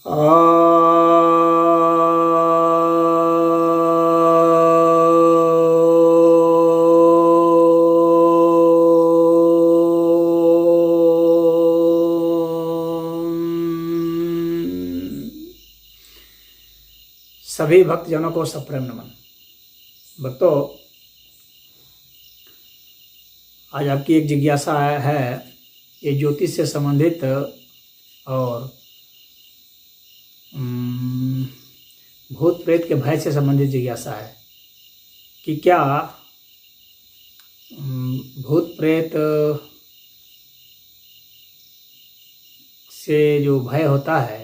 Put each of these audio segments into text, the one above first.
सभी भक्तजनों को सप्रेम नमन। भक्तों, आज आपकी एक जिज्ञासा है, ये ज्योतिष से संबंधित और भूत प्रेत के भय से संबंधित जिज्ञासा है कि क्या भूत प्रेत से जो भय होता है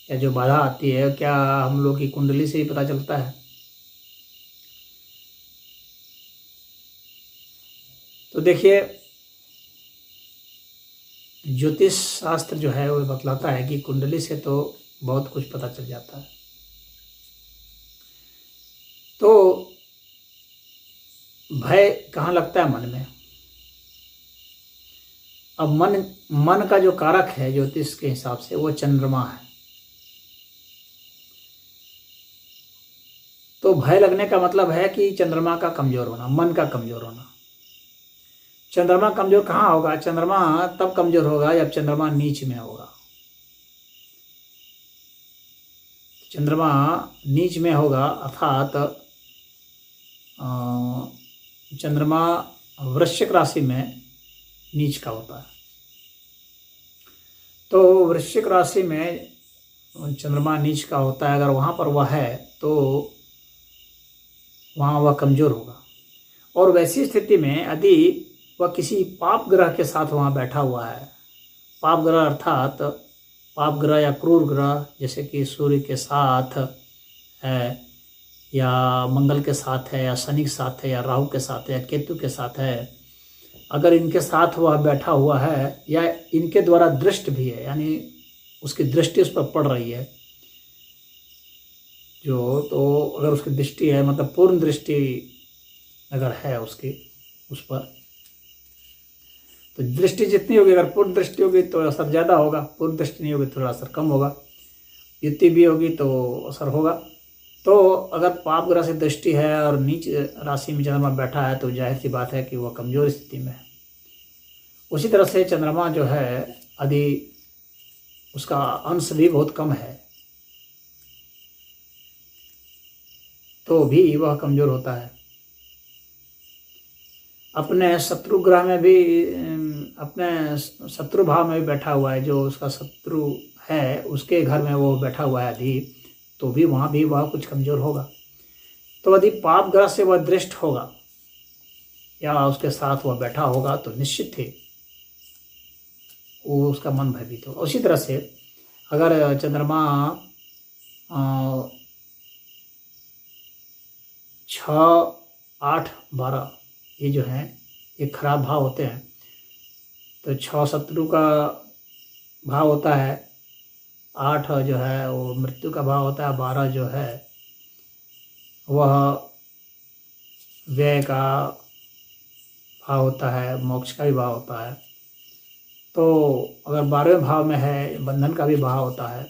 या जो बाधा आती है, क्या हम लोग की कुंडली से ही पता चलता है? तो देखिए, ज्योतिष शास्त्र जो है वो बतलाता है कि कुंडली से तो बहुत कुछ पता चल जाता है। तो भय कहाँ लगता है? मन में। अब मन का जो कारक है ज्योतिष के हिसाब से वो चंद्रमा है। तो भय लगने का मतलब है कि चंद्रमा का कमजोर होना, मन का कमजोर होना। चंद्रमा कमजोर कहाँ होगा? चंद्रमा तब कमजोर होगा जब चंद्रमा नीच में होगा। चंद्रमा नीच में होगा अर्थात चंद्रमा वृश्चिक राशि में नीच का होता है। तो वृश्चिक राशि में चंद्रमा नीच का होता है, अगर वहाँ पर वह है तो वहाँ वह कमजोर होगा। और वैसी स्थिति में यदि वह किसी पाप ग्रह के साथ वहाँ बैठा हुआ है, पाप ग्रह अर्थात पाप ग्रह या क्रूर ग्रह, जैसे कि सूर्य के साथ है या मंगल के साथ है या शनि के साथ है या राहु के साथ है या केतु के साथ है, अगर इनके साथ वह बैठा हुआ है या इनके द्वारा दृष्ट भी है, यानी उसकी दृष्टि उस पर पड़ रही है जो, तो अगर उसकी दृष्टि है, मतलब पूर्ण दृष्टि अगर है उसकी उस पर, तो दृष्टि जितनी होगी, अगर पूर्ण दृष्टि होगी तो असर ज़्यादा होगा, पूर्ण दृष्टि नहीं होगी तो थोड़ा असर कम होगा, युति भी होगी तो असर होगा। तो अगर पाप ग्रह से दृष्टि है और नीच राशि में चंद्रमा बैठा है तो जाहिर सी बात है कि वह कमजोर स्थिति में है। उसी तरह से चंद्रमा जो है यदि उसका अंश भी बहुत कम है तो भी वह कमजोर होता है। अपने शत्रु ग्रह में भी, अपने शत्रु भाव में भी बैठा हुआ है, जो उसका शत्रु है उसके घर में वो बैठा हुआ है यदि, तो भी वहाँ भी वह कुछ कमजोर होगा। तो यदि पाप ग्रह से वह दृष्ट होगा या उसके साथ वह बैठा होगा तो निश्चित ही वो उसका मन भयभीत होगा। उसी तरह से अगर चंद्रमा 6, 8, 12 ये जो हैं ये खराब भाव होते हैं। तो 6 शत्रु का भाव होता है, 8 जो है वो मृत्यु का भाव होता है, 12 जो है वह व्यय का भाव होता है, मोक्ष का भी भाव होता है। तो अगर 12वें भाव में है, बंधन का भी भाव होता है।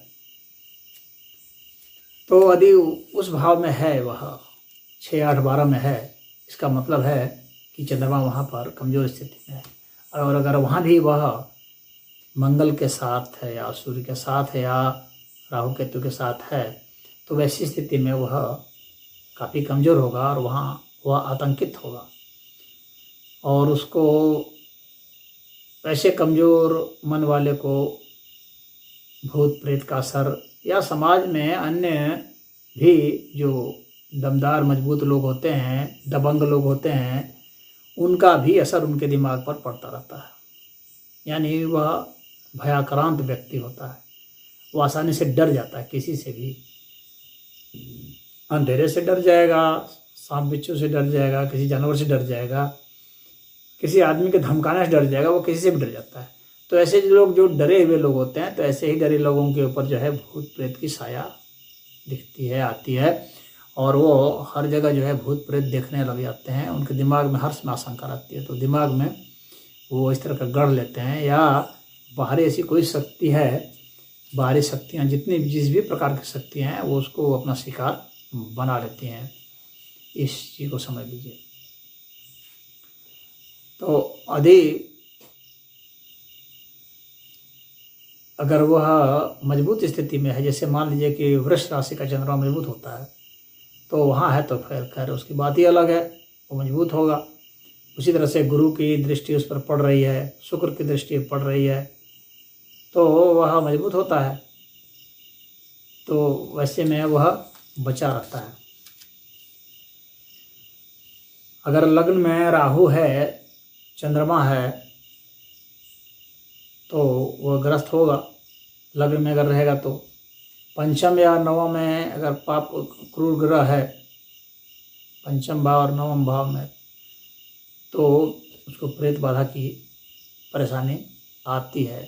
तो यदि उस भाव में है वह 6, 8, 12 में है, इसका मतलब है कि चंद्रमा वहाँ पर कमजोर स्थिति में है। और अगर वहाँ भी वह मंगल के साथ है या सूर्य के साथ है या राहु केतु के साथ है तो वैसी स्थिति में वह काफ़ी कमज़ोर होगा और वहाँ वह आतंकित होगा। और उसको ऐसे कमज़ोर मन वाले को भूत प्रेत का असर, या समाज में अन्य भी जो दमदार मजबूत लोग होते हैं, दबंग लोग होते हैं, उनका भी असर उनके दिमाग पर पड़ता रहता है। यानी वह भयाक्रांत व्यक्ति होता है, वो आसानी से डर जाता है किसी से भी। अंधेरे से डर जाएगा, सांप बिच्छू से डर जाएगा, किसी जानवर से डर जाएगा, किसी आदमी के धमकाने से डर जाएगा, वो किसी से भी डर जाता है। तो ऐसे लोग जो डरे हुए लोग होते हैं, तो ऐसे ही डरे लोगों के ऊपर जो है भूत प्रेत की साया दिखती है, आती है, और वो हर जगह जो है भूत प्रेत देखने लग जाते हैं। उनके दिमाग में हर्ष में आशंका रहती है, तो दिमाग में वो इस तरह का गढ़ लेते हैं, या बाहरी ऐसी कोई शक्ति है बाहरी शक्तियाँ जितनी जिस भी प्रकार की शक्तियाँ हैं वो उसको अपना शिकार बना लेती हैं। इस चीज़ को समझ लीजिए। तो अगर वह मजबूत स्थिति में है, जैसे मान लीजिए कि वृष राशि का चंद्रमा मजबूत होता है, तो वहाँ है तो फिर खैर उसकी बात ही अलग है, वो मजबूत होगा। उसी तरह से गुरु की दृष्टि उस पर पड़ रही है, शुक्र की दृष्टि पड़ रही है, तो वह मजबूत होता है। तो वैसे में वह बचा रहता है। अगर लग्न में राहु है, चंद्रमा है, तो वह ग्रस्त होगा। लग्न में अगर रहेगा तो पंचम या नवम में अगर पाप क्रूर ग्रह है, पंचम भाव और नवम भाव में, तो उसको प्रेत बाधा की परेशानी आती है।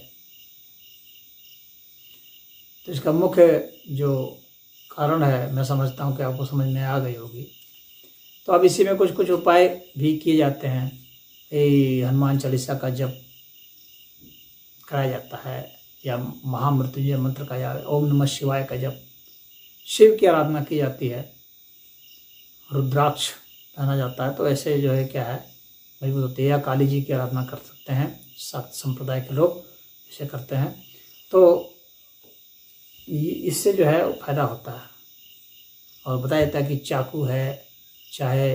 तो इसका मुख्य जो कारण है, मैं समझता हूँ कि आपको समझ में आ गई होगी। तो अब इसी में कुछ कुछ उपाय भी किए जाते हैं। हनुमान चालीसा का जप कराया जाता है, या महामृत्युंजय मंत्र का, या ओम नमः शिवाय का जप, शिव की आराधना की जाती है, रुद्राक्ष पहना जाता है। तो ऐसे जो है क्या है मजबूत होती है। या काली जी की आराधना कर सकते हैं, शाक्त संप्रदाय के लोग इसे करते हैं। तो इससे जो है फायदा होता है। और बताया जाता है कि चाकू है, चाहे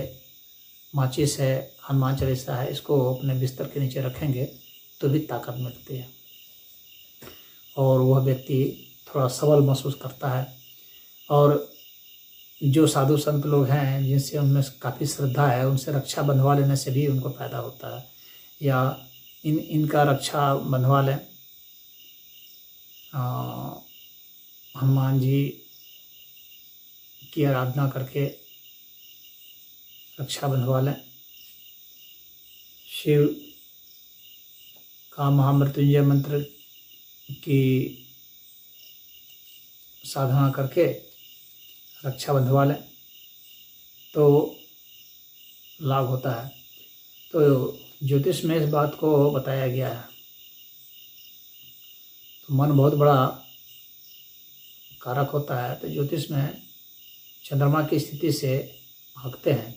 माचिस है, हनुमान चालीसा है, इसको अपने बिस्तर के नीचे रखेंगे तो भी ताकत मिलती है, और वह व्यक्ति थोड़ा सबल महसूस करता है। और जो साधु संत लोग हैं जिनसे उनमें काफ़ी श्रद्धा है, उनसे रक्षा बंधवा लेने से भी उनको फायदा होता है। या इनका रक्षा बंधवा लें, हनुमान जी की आराधना करके रक्षा बंधवा लें, शिव का महामृत्युंजय मंत्र की साधना करके रक्षा बंधवा लें, तो लाभ होता है। तो ज्योतिष में इस बात को बताया गया है। तो मन बहुत बड़ा कारक होता है। तो ज्योतिष में चंद्रमा की स्थिति से भागते हैं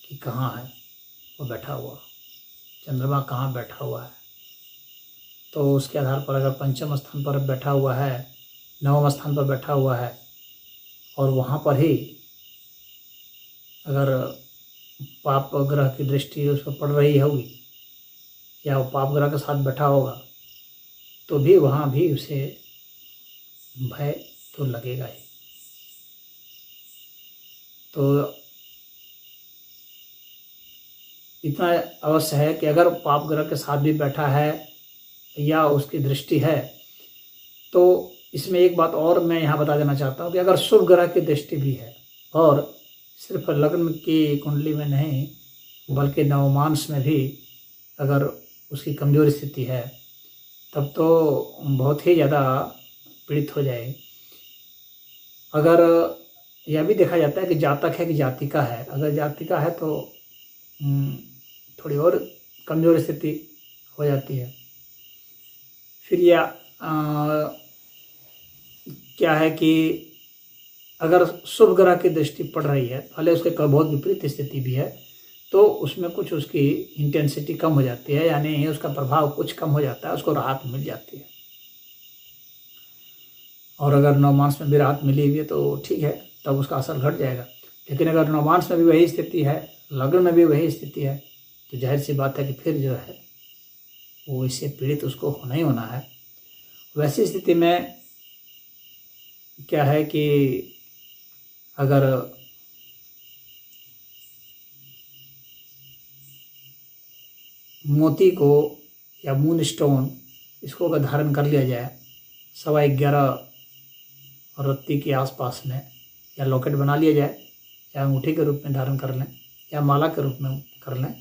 कि कहाँ है वो बैठा हुआ, चंद्रमा कहाँ बैठा हुआ है। तो उसके आधार पर अगर पंचम स्थान पर बैठा हुआ है, नवम स्थान पर बैठा हुआ है, और वहाँ पर ही अगर पाप ग्रह की दृष्टि उस पर पड़ रही होगी, या वो पाप ग्रह के साथ बैठा होगा, तो भी वहाँ भी उसे भय तो लगेगा ही। तो इतना अवश्य है कि अगर पाप ग्रह के साथ भी बैठा है या उसकी दृष्टि है, तो इसमें एक बात और मैं यहाँ बता देना चाहता हूँ कि अगर शुभ ग्रह की दृष्टि भी है, और सिर्फ लग्न की कुंडली में नहीं बल्कि नवमांश में भी अगर उसकी कमजोर स्थिति है, तब तो बहुत ही ज़्यादा पीड़ित हो जाए। अगर यह भी देखा जाता है कि जातक है कि जातिका है। अगर जातिका है तो थोड़ी और कमज़ोर स्थिति हो जाती है। फिर यह क्या है कि अगर शुभ ग्रह की दृष्टि पड़ रही है, भले उसके बहुत विपरीत स्थिति भी है, तो उसमें कुछ उसकी इंटेंसिटी कम हो जाती है, यानी उसका प्रभाव कुछ कम हो जाता है, उसको राहत मिल जाती है। और अगर नवमांश में भी राहत मिली हुई है तो ठीक है, तब उसका असर घट जाएगा। लेकिन अगर नवमांश में भी वही स्थिति है, लग्न में भी वही स्थिति है, तो जाहिर सी बात है कि फिर जो है वो इससे पीड़ित उसको होना ही होना है। वैसी स्थिति में क्या है कि अगर मोती को या मून स्टोन इसको अगर धारण कर लिया जाए 11.25 रत्ती के आसपास में, या लॉकेट बना लिया जाए, या अंगूठी के रूप में धारण कर लें, या माला के रूप में कर लें,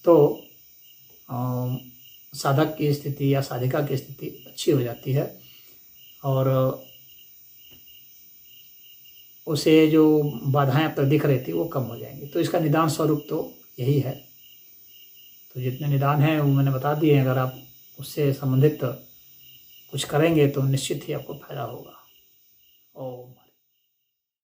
तो साधक की स्थिति या साधिका की स्थिति अच्छी हो जाती है, और उसे जो बाधाएं अब तक दिख रही थी वो कम हो जाएंगी। तो इसका निदान स्वरूप तो यही है। तो जितने निदान हैं वो मैंने बता दिए हैं। अगर आप उससे संबंधित कुछ करेंगे तो निश्चित ही आपको फायदा होगा। ओम।